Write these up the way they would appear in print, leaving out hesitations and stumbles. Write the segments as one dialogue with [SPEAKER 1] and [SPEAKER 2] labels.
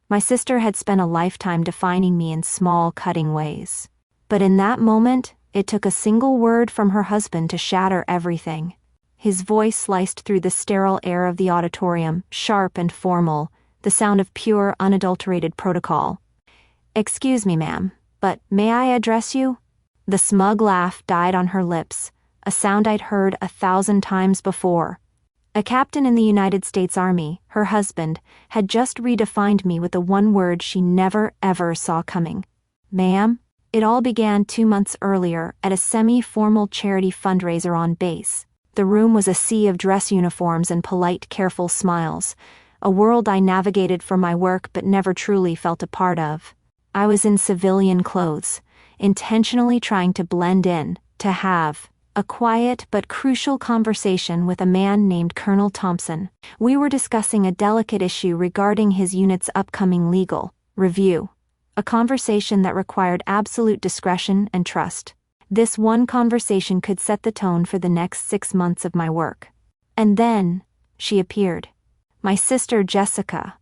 [SPEAKER 1] My sister had spent a lifetime defining me in small, cutting ways. But in that moment, it took a single word from her husband to shatter everything. His voice sliced through the sterile air of the auditorium, sharp and formal, the sound of pure, unadulterated protocol. "Excuse me, ma'am, but may I address you?" The smug laugh died on her lips, a sound I'd heard 1,000 times before. A captain in the United States Army, her husband, had just redefined me with the one word she never ever saw coming. "Ma'am?" It all began 2 months earlier at a semi-formal charity fundraiser on base. The room was a sea of dress uniforms and polite, careful smiles, a world I navigated for my work but never truly felt a part of. I was in civilian clothes, intentionally trying to blend in, to have a quiet but crucial conversation with a man named Colonel Thompson. We were discussing a delicate issue regarding his unit's upcoming legal review, a conversation that required absolute discretion and trust. This one conversation could set the tone for the next 6 months of my work. And then, she appeared. My sister Jessica,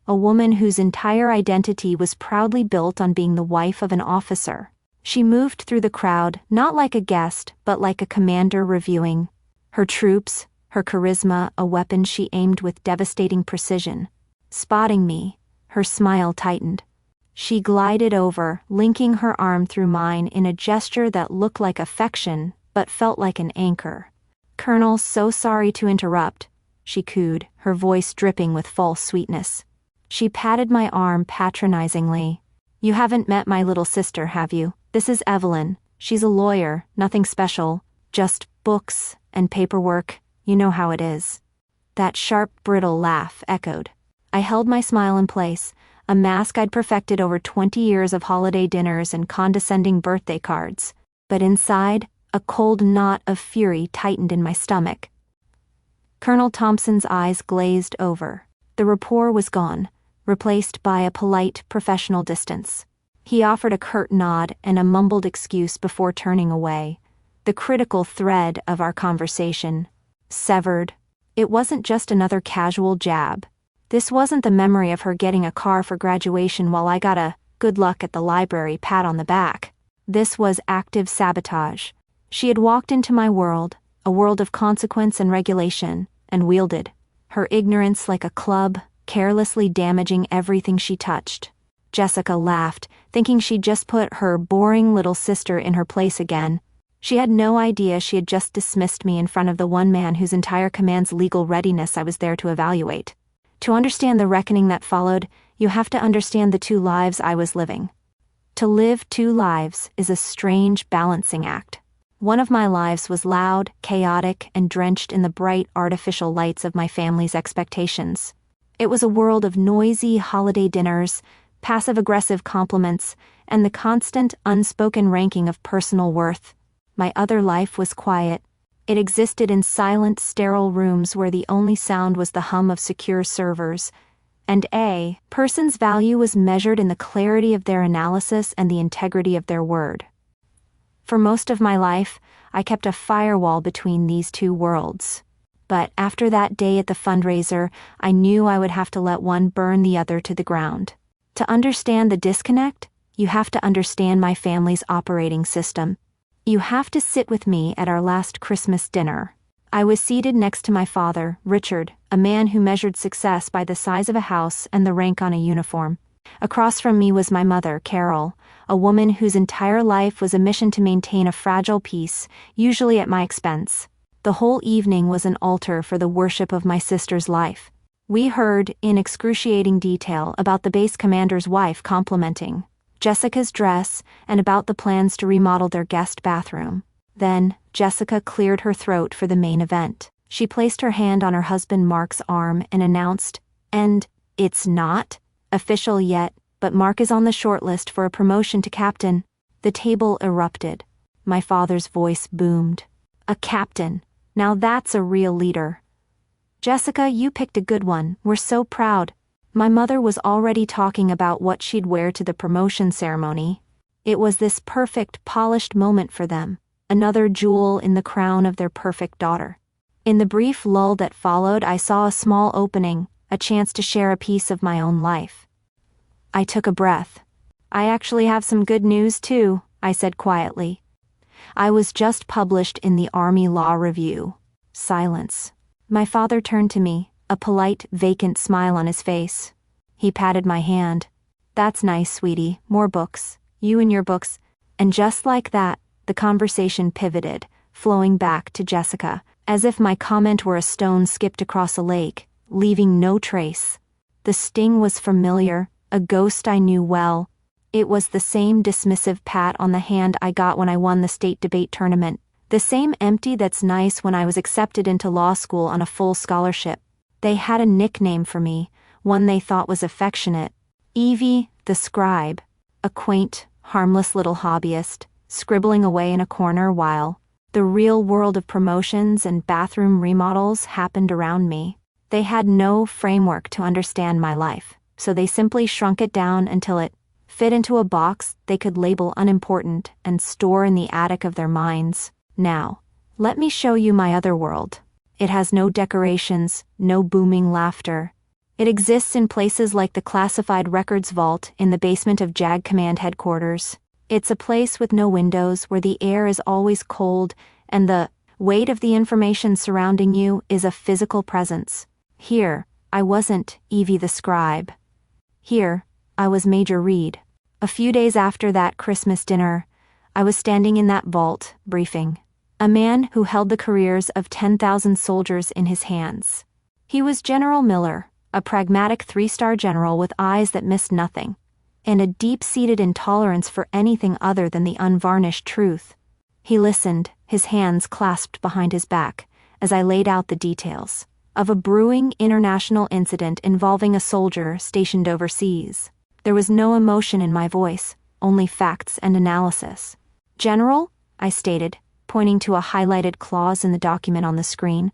[SPEAKER 1] a woman whose entire identity was proudly built on being the wife of an officer. She moved through the crowd, not like a guest, but like a commander reviewing her troops, her charisma a weapon she aimed with devastating precision. Spotting me, her smile tightened. She glided over, linking her arm through mine in a gesture that looked like affection, but felt like an anchor. "Colonel, so sorry to interrupt," she cooed, her voice dripping with false sweetness. She patted my arm patronizingly. "You haven't met my little sister, have you? This is Evelyn. She's a lawyer, nothing special, just books and paperwork, you know how it is." That sharp, brittle laugh echoed. I held my smile in place, a mask I'd perfected over 20 years of holiday dinners and condescending birthday cards, but inside, a cold knot of fury tightened in my stomach. Colonel Thompson's eyes glazed over. The rapport was gone, replaced by a polite, professional distance. He offered a curt nod and a mumbled excuse before turning away. The critical thread of our conversation severed. It wasn't just another casual jab. This wasn't the memory of her getting a car for graduation while I got a "good luck at the library" pat on the back. This was active sabotage. She had walked into my world, a world of consequence and regulation, and wielded her ignorance like a club, carelessly damaging everything she touched. Jessica laughed, thinking she'd just put her boring little sister in her place again. She had no idea she had just dismissed me in front of the one man whose entire command's legal readiness I was there to evaluate. To understand the reckoning that followed, you have to understand the two lives I was living. To live two lives is a strange balancing act. One of my lives was loud, chaotic, and drenched in the bright, artificial lights of my family's expectations. It was a world of noisy holiday dinners, passive-aggressive compliments, and the constant, unspoken ranking of personal worth. My other life was quiet. It existed in silent, sterile rooms where the only sound was the hum of secure servers, and a person's value was measured in the clarity of their analysis and the integrity of their word. For most of my life, I kept a firewall between these two worlds. But after that day at the fundraiser, I knew I would have to let one burn the other to the ground. To understand the disconnect, you have to understand my family's operating system. You have to sit with me at our last Christmas dinner. I was seated next to my father, Richard, a man who measured success by the size of a house and the rank on a uniform. Across from me was my mother, Carol, a woman whose entire life was a mission to maintain a fragile peace, usually at my expense. The whole evening was an altar for the worship of my sister's life. We heard, in excruciating detail, about the base commander's wife complimenting Jessica's dress and about the plans to remodel their guest bathroom. Then, Jessica cleared her throat for the main event. She placed her hand on her husband Mark's arm and announced, "And it's not official yet, but Mark is on the short list for a promotion to captain." The table erupted. My father's voice boomed. "A captain. Now that's a real leader. Jessica, you picked a good one. We're so proud." My mother was already talking about what she'd wear to the promotion ceremony. It was this perfect, polished moment for them, another jewel in the crown of their perfect daughter. In the brief lull that followed, I saw a small opening, a chance to share a piece of my own life. I took a breath. I actually have some good news too, I said quietly. I was just published in the Army Law Review. Silence. My father turned to me, a polite, vacant smile on his face. He patted my hand. That's nice, sweetie, more books, you and your books. And just like that, the conversation pivoted, flowing back to Jessica, as if my comment were a stone skipped across a lake, leaving no trace. The sting was familiar, a ghost I knew well. It was the same dismissive pat on the hand I got when I won the state debate tournament, the same empty that's nice when I was accepted into law school on a full scholarship. They had a nickname for me, one they thought was affectionate. Evie, the scribe, a quaint, harmless little hobbyist, scribbling away in a corner while the real world of promotions and bathroom remodels happened around me. They had no framework to understand my life, so they simply shrunk it down until it fit into a box they could label unimportant and store in the attic of their minds. Now, let me show you my other world. It has no decorations, no booming laughter. It exists in places like the classified records vault in the basement of JAG Command headquarters. It's a place with no windows where the air is always cold and the weight of the information surrounding you is a physical presence. Here, I wasn't Evie the scribe. Here, I was Major Reed. A few days after that Christmas dinner, I was standing in that vault, briefing a man who held the careers of 10,000 soldiers in his hands. He was General Miller, a pragmatic 3-star general with eyes that missed nothing, and a deep-seated intolerance for anything other than the unvarnished truth. He listened, his hands clasped behind his back, as I laid out the details of a brewing international incident involving a soldier stationed overseas. There was no emotion in my voice, only facts and analysis. "General," I stated, pointing to a highlighted clause in the document on the screen,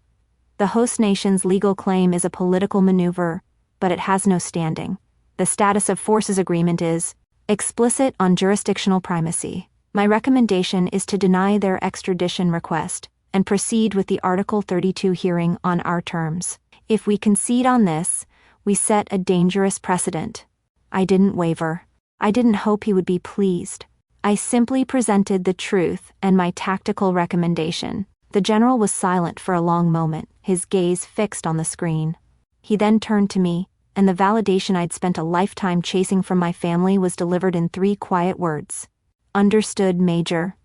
[SPEAKER 1] "the host nation's legal claim is a political maneuver, but it has no standing. The status of forces agreement is explicit on jurisdictional primacy. My recommendation is to deny their extradition request and proceed with the Article 32 hearing on our terms. If we concede on this, we set a dangerous precedent." I didn't waver. I didn't hope he would be pleased. I simply presented the truth and my tactical recommendation. The general was silent for a long moment, his gaze fixed on the screen. He then turned to me, and the validation I'd spent a lifetime chasing from my family was delivered in 3 quiet words. "Understood, Major.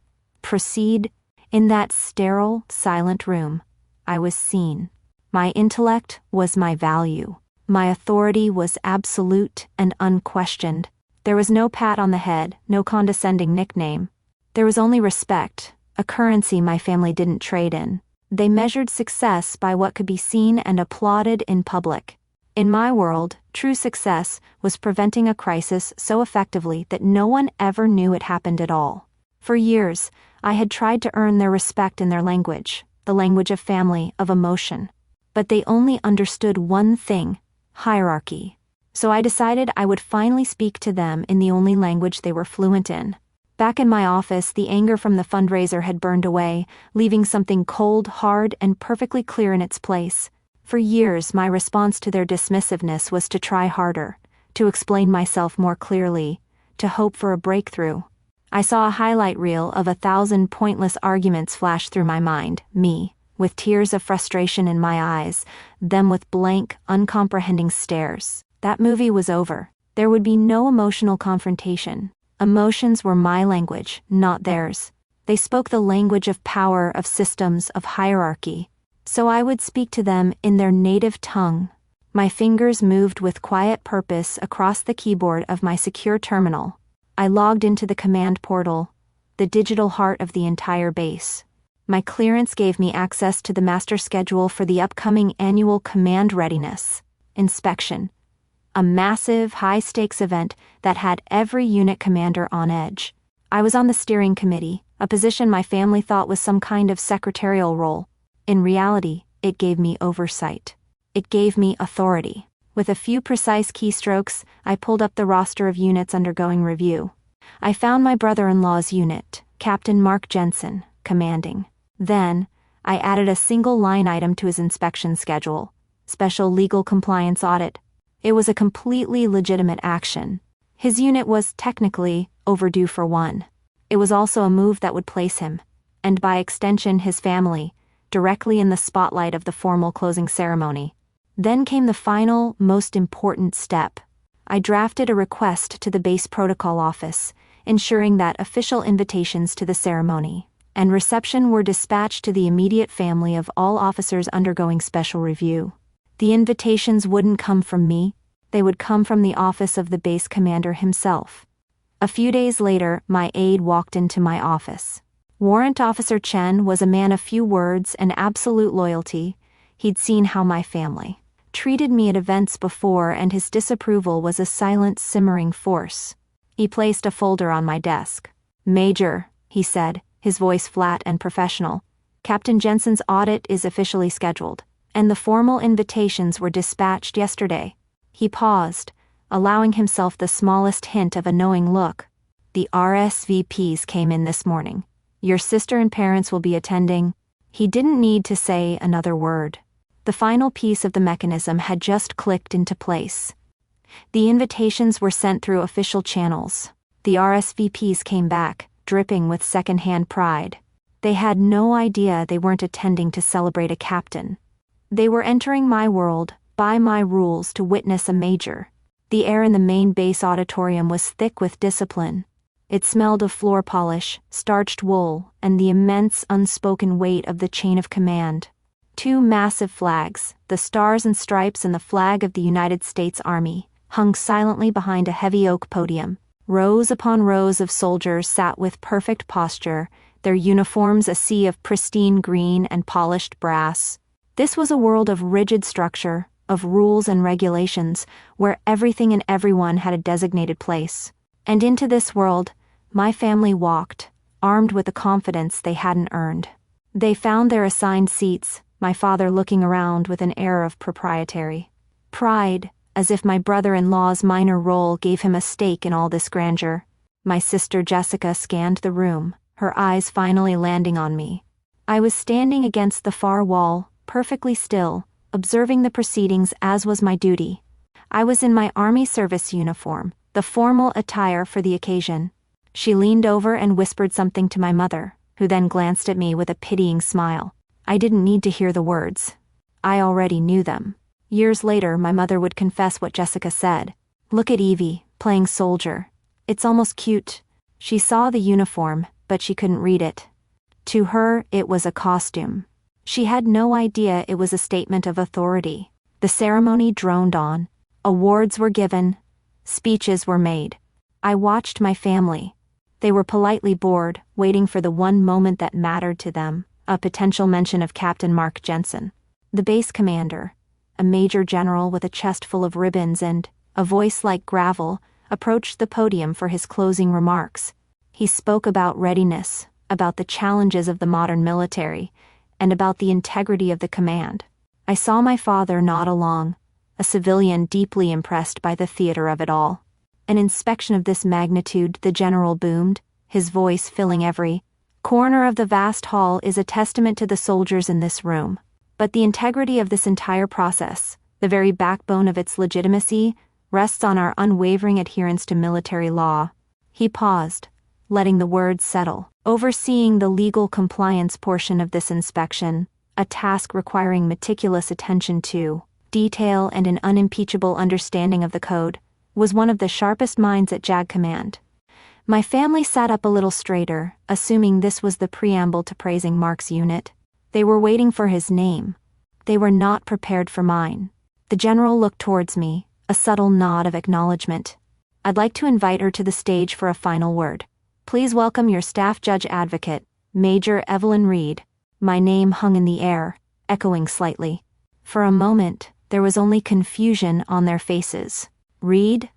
[SPEAKER 1] Proceed." In that sterile, silent room, I was seen. My intellect was my value. My authority was absolute and unquestioned. There was no pat on the head, no condescending nickname. There was only respect, a currency my family didn't trade in. They measured success by what could be seen and applauded in public. In my world, true success was preventing a crisis so effectively that no one ever knew it happened at all. For years, I had tried to earn their respect in their language, the language of family, of emotion. But they only understood one thing: hierarchy. So I decided I would finally speak to them in the only language they were fluent in. Back in my office, the anger from the fundraiser had burned away, leaving something cold, hard, and perfectly clear in its place. For years, my response to their dismissiveness was to try harder, to explain myself more clearly, to hope for a breakthrough. I saw a highlight reel of 1,000 pointless arguments flash through my mind, me, with tears of frustration in my eyes, them with blank, uncomprehending stares. That movie was over. There would be no emotional confrontation. Emotions were my language, not theirs. They spoke the language of power, of systems, of hierarchy. So I would speak to them in their native tongue. My fingers moved with quiet purpose across the keyboard of my secure terminal. I logged into the command portal, the digital heart of the entire base. My clearance gave me access to the master schedule for the upcoming annual command readiness inspection, a massive, high-stakes event that had every unit commander on edge. I was on the steering committee, a position my family thought was some kind of secretarial role. In reality, it gave me oversight. It gave me authority. With a few precise keystrokes, I pulled up the roster of units undergoing review. I found my brother-in-law's unit, Captain Mark Jensen, commanding. Then, I added a single line item to his inspection schedule: special legal compliance audit. It was a completely legitimate action. His unit was, technically, overdue for one. It was also a move that would place him, and by extension his family, directly in the spotlight of the formal closing ceremony. Then came the final, most important step. I drafted a request to the base protocol office, ensuring that official invitations to the ceremony and reception were dispatched to the immediate family of all officers undergoing special review. The invitations wouldn't come from me, they would come from the office of the base commander himself. A few days later, my aide walked into my office. Warrant Officer Chen was a man of few words and absolute loyalty. He'd seen how my family treated me at events before, and his disapproval was a silent, simmering force. He placed a folder on my desk. "Major," he said, his voice flat and professional, "Captain Jensen's audit is officially scheduled, and the formal invitations were dispatched yesterday." He paused, allowing himself the smallest hint of a knowing look. "The RSVPs came in this morning. Your sister and parents will be attending." He didn't need to say another word. The final piece of the mechanism had just clicked into place. The invitations were sent through official channels. The RSVPs came back, dripping with second-hand pride. They had no idea they weren't attending to celebrate a captain. They were entering my world, by my rules, to witness a major. The air in the main base auditorium was thick with discipline. It smelled of floor polish, starched wool, and the immense unspoken weight of the chain of command. 2 massive flags, the Stars and Stripes and the flag of the United States Army, hung silently behind a heavy oak podium. Rows upon rows of soldiers sat with perfect posture, their uniforms a sea of pristine green and polished brass. This was a world of rigid structure, of rules and regulations, where everything and everyone had a designated place. And into this world, my family walked, armed with the confidence they hadn't earned. They found their assigned seats, my father looking around with an air of proprietary pride, as if my brother-in-law's minor role gave him a stake in all this grandeur. My sister Jessica scanned the room, her eyes finally landing on me. I was standing against the far wall, perfectly still, observing the proceedings as was my duty. I was in my Army service uniform, the formal attire for the occasion. She leaned over and whispered something to my mother, who then glanced at me with a pitying smile. I didn't need to hear the words. I already knew them. Years later, my mother would confess what Jessica said. "Look at Evie, playing soldier. It's almost cute." She saw the uniform, but she couldn't read it. To her, it was a costume. She had no idea it was a statement of authority. The ceremony droned on. Awards were given. Speeches were made. I watched my family. They were politely bored, waiting for the one moment that mattered to them, a potential mention of Captain Mark Jensen. The base commander, a major general with a chest full of ribbons and a voice like gravel, approached the podium for his closing remarks. He spoke about readiness, about the challenges of the modern military, and about the integrity of the command. I saw my father nod along, a civilian deeply impressed by the theater of it all. An inspection of this magnitude, the general boomed, his voice filling every corner of the vast hall, is a testament to the soldiers in this room. But the integrity of this entire process, the very backbone of its legitimacy, rests on our unwavering adherence to military law. He paused, letting the words settle. Overseeing the legal compliance portion of this inspection, a task requiring meticulous attention to detail and an unimpeachable understanding of the code, was one of the sharpest minds at JAG Command. My family sat up a little straighter, assuming this was the preamble to praising Mark's unit. They were waiting for his name. They were not prepared for mine. The general looked towards me, a subtle nod of acknowledgement. "I'd like to invite her to the stage for a final word. Please welcome your staff judge advocate, Major Evelyn Reed." My name hung in the air, echoing slightly. For a moment, there was only confusion on their faces. "Reed?"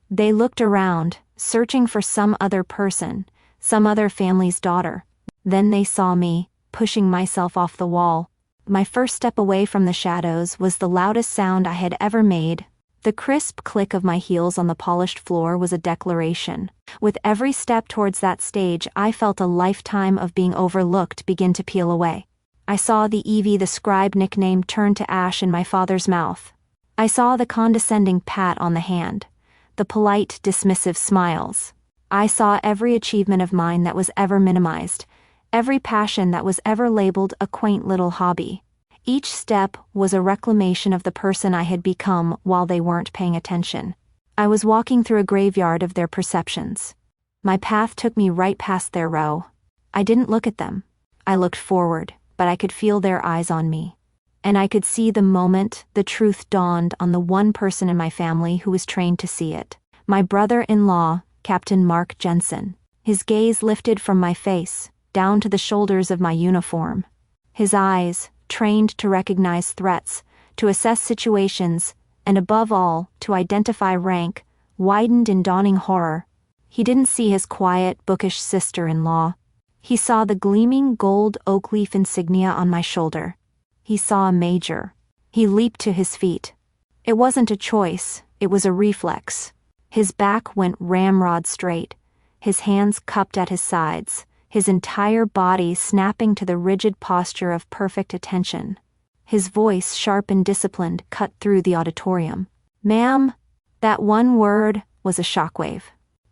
[SPEAKER 1] They looked around, searching for some other person, some other family's daughter. Then they saw me, pushing myself off the wall. My first step away from the shadows was the loudest sound I had ever made. The crisp click of my heels on the polished floor was a declaration. With every step towards that stage, I felt a lifetime of being overlooked begin to peel away. I saw the Evie the Scribe nickname turn to ash in my father's mouth. I saw the condescending pat on the hand, the polite, dismissive smiles. I saw every achievement of mine that was ever minimized, every passion that was ever labeled a quaint little hobby. Each step was a reclamation of the person I had become while they weren't paying attention. I was walking through a graveyard of their perceptions. My path took me right past their row. I didn't look at them. I looked forward, but I could feel their eyes on me. And I could see the moment the truth dawned on the one person in my family who was trained to see it. My brother-in-law, Captain Mark Jensen. His gaze lifted from my face, down to the shoulders of my uniform. His eyes, trained to recognize threats, to assess situations, and above all, to identify rank, widened in dawning horror. He didn't see his quiet, bookish sister-in-law. He saw the gleaming gold oak leaf insignia on my shoulder. He saw a major. He leaped to his feet. It wasn't a choice, it was a reflex. His back went ramrod straight, his hands cupped at his sides, his entire body snapping to the rigid posture of perfect attention. His voice, sharp and disciplined, cut through the auditorium. "Ma'am," that one word was a shockwave.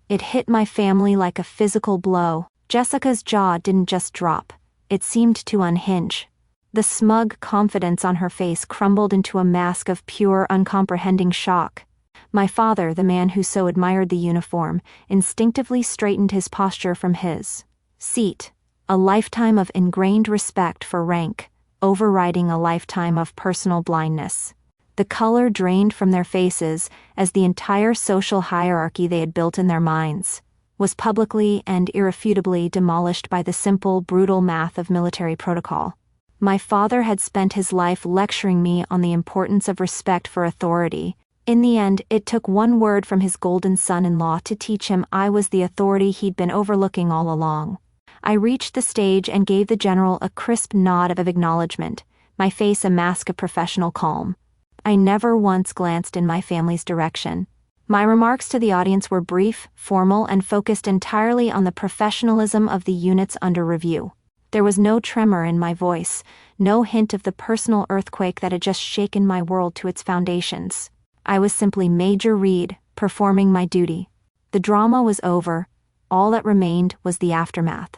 [SPEAKER 1] It hit my family like a physical blow. Jessica's jaw didn't just drop, it seemed to unhinge. The smug confidence on her face crumbled into a mask of pure, uncomprehending shock. My father, the man who so admired the uniform, instinctively straightened his posture from his seat, a lifetime of ingrained respect for rank, overriding a lifetime of personal blindness. The color drained from their faces as the entire social hierarchy they had built in their minds was publicly and irrefutably demolished by the simple, brutal math of military protocol. My father had spent his life lecturing me on the importance of respect for authority. In the end, it took one word from his golden son-in-law to teach him I was the authority he'd been overlooking all along. I reached the stage and gave the general a crisp nod of acknowledgement, my face a mask of professional calm. I never once glanced in my family's direction. My remarks to the audience were brief, formal, and focused entirely on the professionalism of the units under review. There was no tremor in my voice, no hint of the personal earthquake that had just shaken my world to its foundations. I was simply Major Reed, performing my duty. The drama was over. All that remained was the aftermath.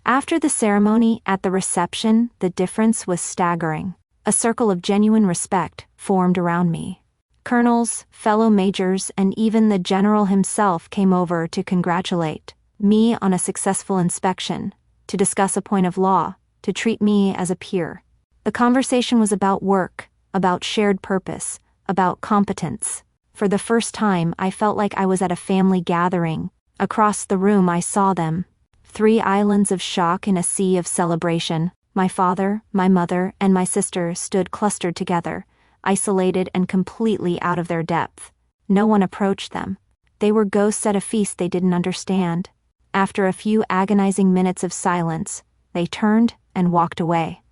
[SPEAKER 1] After the ceremony, at the reception, the difference was staggering. A circle of genuine respect formed around me. Colonels, fellow majors, and even the general himself came over to congratulate me on a successful inspection, to discuss a point of law, to treat me as a peer. The conversation was about work, about shared purpose, about competence. For the first time, I felt like I was at a family gathering. Across the room I saw them. 3 islands of shock in a sea of celebration. My father, my mother, and my sister stood clustered together, isolated and completely out of their depth. No one approached them. They were ghosts at a feast they didn't understand. After a few agonizing minutes of silence, they turned and walked away.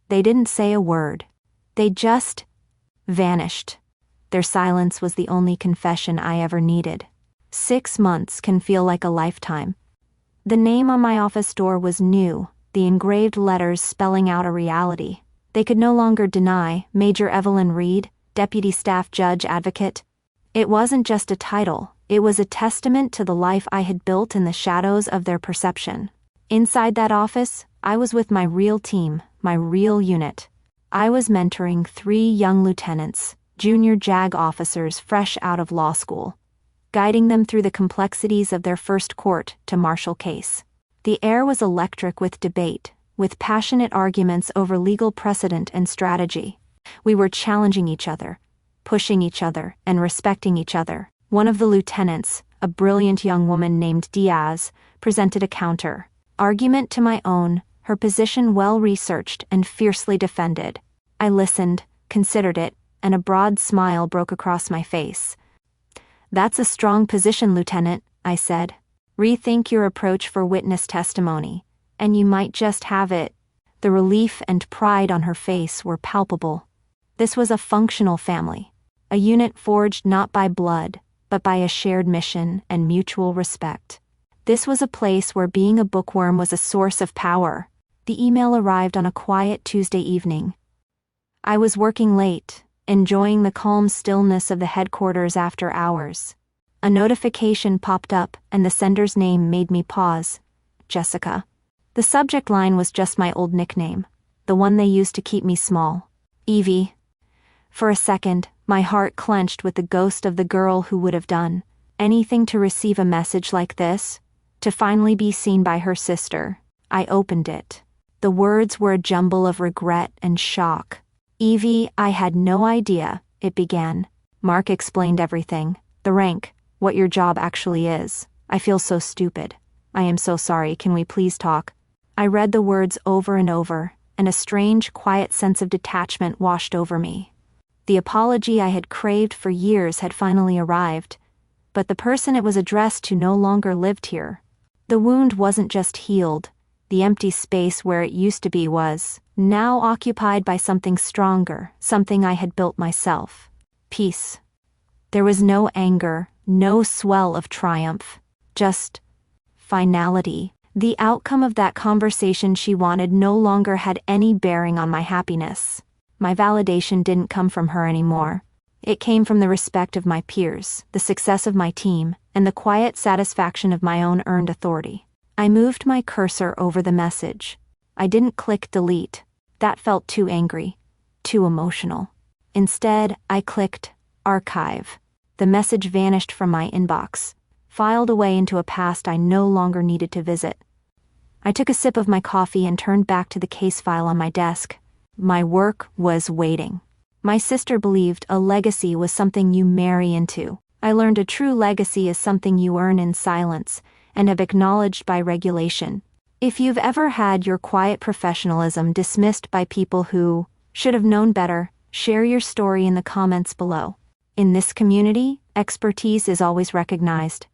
[SPEAKER 1] They didn't say a word. They just vanished. Their silence was the only confession I ever needed. 6 months can feel like a lifetime. The name on my office door was new, the engraved letters spelling out a reality. They could no longer deny Major Evelyn Reed, Deputy Staff Judge Advocate. It wasn't just a title, it was a testament to the life I had built in the shadows of their perception. Inside that office, I was with my real team, my real unit. I was mentoring 3 young lieutenants, junior JAG officers fresh out of law school, guiding them through the complexities of their first court to martial case. The air was electric with debate, with passionate arguments over legal precedent and strategy. We were challenging each other, pushing each other, and respecting each other. One of the lieutenants, a brilliant young woman named Diaz, presented a counter argument to my own, her position well researched and fiercely defended. I listened, considered it, and a broad smile broke across my face. "That's a strong position, Lieutenant," I said. "Rethink your approach for witness testimony, and you might just have it." The relief and pride on her face were palpable. This was a functional family, a unit forged not by blood, but by a shared mission and mutual respect. This was a place where being a bookworm was a source of power. The email arrived on a quiet Tuesday evening. I was working late, enjoying the calm stillness of the headquarters after hours. A notification popped up, and the sender's name made me pause. Jessica. The subject line was just my old nickname, the one they used to keep me small. Evie. For a second, my heart clenched with the ghost of the girl who would have done anything to receive a message like this, to finally be seen by her sister. I opened it. The words were a jumble of regret and shock. Evie, I had no idea, it began. Mark explained everything. The rank, what your job actually is. I feel so stupid. I am so sorry, can we please talk? I read the words over and over, and a strange, quiet sense of detachment washed over me. The apology I had craved for years had finally arrived, but the person it was addressed to no longer lived here. The wound wasn't just healed, the empty space where it used to be was now occupied by something stronger, something I had built myself. Peace. There was no anger, no swell of triumph, just finality. The outcome of that conversation she wanted no longer had any bearing on my happiness. My validation didn't come from her anymore. It came from the respect of my peers, the success of my team, and the quiet satisfaction of my own earned authority. I moved my cursor over the message. I didn't click delete. That felt too angry, too emotional. Instead, I clicked archive. The message vanished from my inbox, filed away into a past I no longer needed to visit. I took a sip of my coffee and turned back to the case file on my desk. My work was waiting. My sister believed a legacy was something you marry into. I learned a true legacy is something you earn in silence and have acknowledged by regulation. If you've ever had your quiet professionalism dismissed by people who should have known better, share your story in the comments below. In this community, expertise is always recognized.